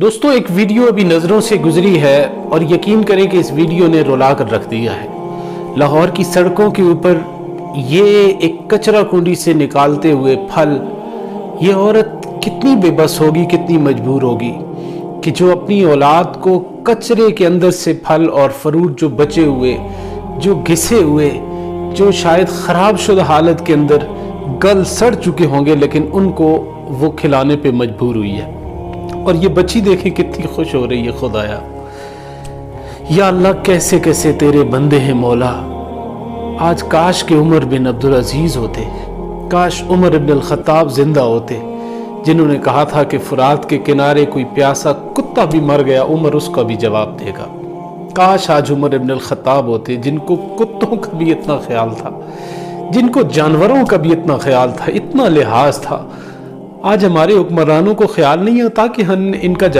دوستو ایک ویڈیو ابھی نظروں سے گزری ہے اور یقین کریں کہ اس ویڈیو نے رلا کر رکھ دیا ہے۔ لاہور کی سڑکوں کے اوپر یہ ایک کچرا کنڈی سے نکالتے ہوئے پھل، یہ عورت کتنی بے بس ہوگی، کتنی مجبور ہوگی کہ جو اپنی اولاد کو کچرے کے اندر سے پھل اور فروٹ جو بچے ہوئے، جو گھسے ہوئے، جو شاید خراب شدہ حالت کے اندر گل سڑ چکے ہوں گے، لیکن ان کو وہ کھلانے پہ مجبور ہوئی ہے۔ اور یہ بچی دیکھیں کتنی خوش ہو رہی ہے۔ خدایا یا اللہ، کیسے کیسے تیرے بندے ہیں مولا۔ آج کاش کہ عمر بن عبدالعزیز ہوتے، کاش عمر بن الخطاب زندہ ہوتے، جنہوں نے کہا تھا کہ فرات کے کنارے کوئی پیاسا کتا بھی مر گیا، عمر اس کا بھی جواب دے گا۔ کاش آج عمر بن الخطاب ہوتے، جن کو کتوں کا بھی اتنا خیال تھا، جن کو جانوروں کا بھی اتنا خیال تھا، اتنا لحاظ تھا۔ آج ہمارے حکمرانوں کو خیال نہیں ہوتا کہ ہم ان کا